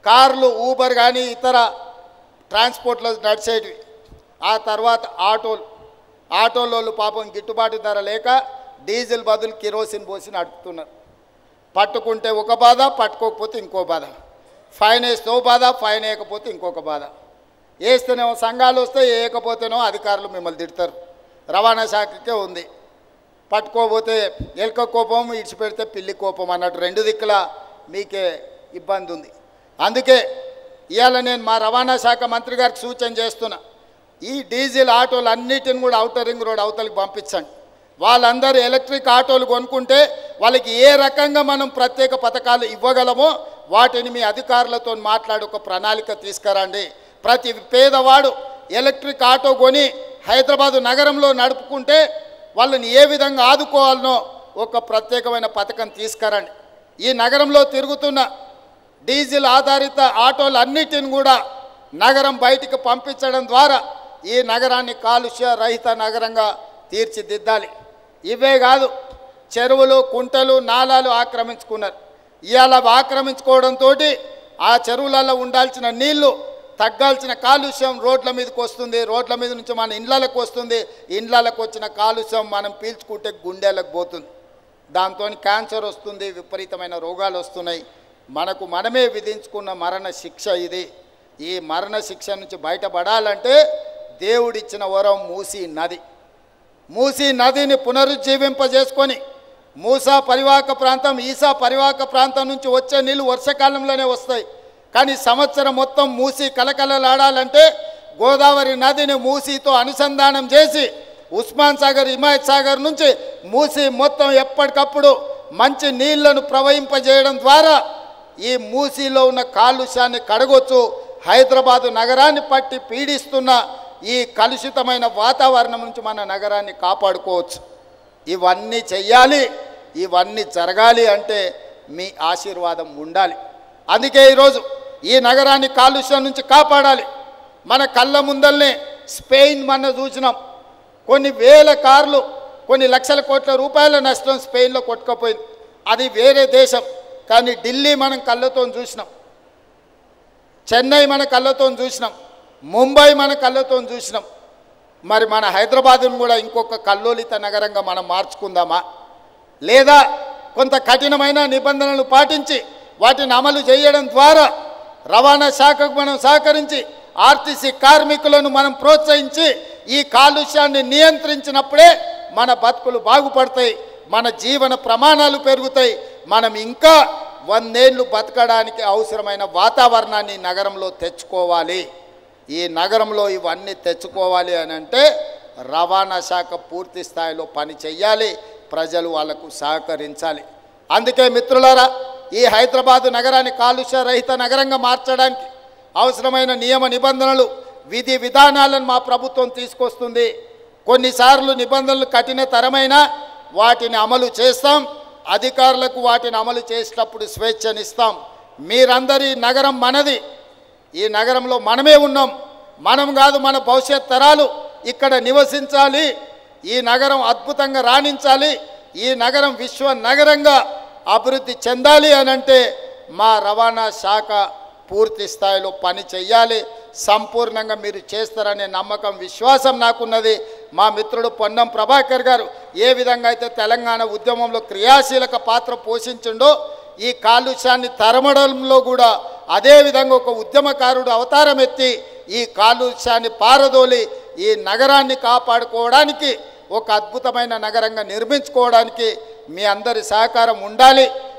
కార్లు ఊబర్ కానీ ఇతర ట్రాన్స్పోర్ట్లో నడిచేటివి. ఆ తర్వాత ఆటోలోళ్ళు పాపం గిట్టుబాటు ధర లేక డీజిల్ బదులు కిరోసిన్ పోసి నడుపుతున్నారు. పట్టుకుంటే ఒక బాధ, పట్టుకోకపోతే ఇంకో బాధ, ఫైన్ వేస్తే బాధ, ఫైన్ వేయకపోతే ఇంకొక బాధ. వేస్తేనేమో సంఘాలు వస్తే, వేయకపోతేనో అధికారులు మిమ్మల్ని తిడతారు. రవాణా శాఖకే ఉంది, పట్టుకోకపోతే ఎలక కోపం, ఇడిచిపెడితే పిల్లి కోపం అన్నట్టు రెండు దిక్కుల మీకే ఇబ్బంది ఉంది. అందుకే ఇవాళ నేను మా రవాణా శాఖ మంత్రి గారికి సూచన చేస్తున్నా, ఈ డీజిల్ ఆటోలు అన్నిటిని కూడా ఔటర్ రింగ్ రోడ్ అవతలికి పంపించండి. వాళ్ళందరూ ఎలక్ట్రిక్ ఆటోలు కొనుక్కుంటే వాళ్ళకి ఏ రకంగా మనం ప్రత్యేక పథకాలు ఇవ్వగలమో వాటిని మీ అధికారులతో మాట్లాడి ఒక ప్రణాళిక తీసుకురండి. ప్రతి పేదవాడు ఎలక్ట్రిక్ ఆటో కొని హైదరాబాదు నగరంలో నడుపుకుంటే వాళ్ళని ఏ విధంగా ఆదుకోవాలనో ఒక ప్రత్యేకమైన పథకం తీసుకురండి. ఈ నగరంలో తిరుగుతున్న డీజిల్ ఆధారిత ఆటోలు అన్నిటిని కూడా నగరం బయటికి పంపించడం ద్వారా ఈ నగరాన్ని కాలుష్య రహిత నగరంగా తీర్చిదిద్దాలి. ఇవే కాదు, చెరువులు, కుంటలు, నాలాలు ఆక్రమించుకున్నారు. ఇవాళ ఆక్రమించుకోవడంతో ఆ చెరువులలో ఉండాల్సిన నీళ్లు, తగ్గాల్సిన కాలుష్యం రోడ్ల మీదకి వస్తుంది. రోడ్ల మీద నుంచి మన ఇండ్లకు వస్తుంది. ఇండ్లకు వచ్చిన కాలుష్యం మనం పీల్చుకుంటే గుండెలకు పోతుంది. దాంతో క్యాన్సర్ వస్తుంది, విపరీతమైన రోగాలు వస్తున్నాయి. మనకు మనమే విధించుకున్న మరణ శిక్ష ఇది. ఈ మరణ శిక్ష నుంచి బయటపడాలంటే దేవుడిచ్చిన వరం మూసీ నది. మూసీ నదిని పునరుజ్జీవింపజేసుకొని మూసా పరివాహక ప్రాంతం, ఈసా పరివాహక ప్రాంతం నుంచి వచ్చే నీళ్ళు వర్షాకాలంలోనే వస్తాయి. కానీ సంవత్సరం మొత్తం మూసీ కలకలలాడాలంటే గోదావరి నదిని మూసీతో అనుసంధానం చేసి ఉస్మాన్ సాగర్, హిమాయత్ సాగర్ నుంచి మూసీ మొత్తం ఎప్పటికప్పుడు మంచి నీళ్లను ప్రవహింపజేయడం ద్వారా ఈ మూసీలో ఉన్న కాలుష్యాన్ని కడగొచ్చు. హైదరాబాదు నగరాన్ని పట్టి పీడిస్తున్న ఈ కలుషితమైన వాతావరణం నుంచి మన నగరాన్ని కాపాడుకోవచ్చు. ఇవన్నీ చెయ్యాలి, ఇవన్నీ జరగాలి అంటే మీ ఆశీర్వాదం ఉండాలి. అందుకే ఈరోజు ఈ నగరాన్ని కాలుష్యం నుంచి కాపాడాలి. మన కళ్ళ ముందల్నే స్పెయిన్ మన చూసినాం. కొన్ని వేల కార్లు, కొన్ని లక్షల కోట్ల రూపాయల నష్టం స్పెయిన్లో కొట్టుకుపోయింది. అది వేరే దేశం. కానీ ఢిల్లీ మనం కళ్ళతో చూసినాం, చెన్నై మన కళ్ళతో చూసినాం, ముంబై మన కళ్ళతో చూసినాం. మరి మన హైదరాబాదును కూడా ఇంకొక కల్లోలిత నగరంగా మనం మార్చుకుందామా? లేదా కొంత కఠినమైన నిబంధనలు పాటించి వాటిని అమలు చేయడం ద్వారా రవాణా శాఖకు మనం సహకరించి ఆర్టీసీ కార్మికులను మనం ప్రోత్సహించి ఈ కాలుష్యాన్ని నియంత్రించినప్పుడే మన బతుకులు బాగుపడతాయి, మన జీవన ప్రమాణాలు పెరుగుతాయి. మనం ఇంకా 100 ఏళ్ళు బతకడానికి అవసరమైన వాతావరణాన్ని నగరంలో తెచ్చుకోవాలి. ఈ నగరంలో ఇవన్నీ తెచ్చుకోవాలి అని అంటే రవాణా శాఖ పూర్తి స్థాయిలో పని చేయాలి, ప్రజలు వాళ్లకు సహకరించాలి. అందుకే మిత్రులారా, ఈ హైదరాబాదు నగరాన్ని కాలుష్య రహిత నగరంగా మార్చడానికి అవసరమైన నియమ నిబంధనలు, విధి విధానాలను మా ప్రభుత్వం తీసుకొస్తుంది. కొన్నిసార్లు నిబంధనలు కఠినతరమైన వాటిని అమలు చేస్తాం, అధికారులకు వాటిని అమలు చేసేటప్పుడు స్వేచ్ఛనిస్తాం. మీరందరి నగరం మనది, ఈ నగరంలో మనమే ఉన్నాం. మనం కాదు, మన భవిష్యత్ తరాలు ఇక్కడ నివసించాలి. ఈ నగరం అద్భుతంగా రాణించాలి, ఈ నగరం విశ్వ నగరంగా అభివృద్ధి చెందాలి అని అంటే మా రవాణా శాఖ పూర్తి స్థాయిలో పని చేయాలి. సంపూర్ణంగా మీరు చేస్తారనే నమ్మకం, విశ్వాసం నాకున్నది. మా మిత్రుడు పొన్నం ప్రభాకర్ గారు ఏ విధంగా అయితే తెలంగాణ ఉద్యమంలో క్రియాశీలక పాత్ర పోషించిండో ఈ కాలుష్యాన్ని తరమడంలో కూడా అదేవిధంగా ఒక ఉద్యమకారుడు అవతారం ఎత్తి ఈ కాలుష్యాన్ని పారదోలి ఈ నగరాన్ని కాపాడుకోవడానికి, ఒక అద్భుతమైన నగరంగా నిర్మించుకోవడానికి మీ అందరి సహకారం ఉండాలి.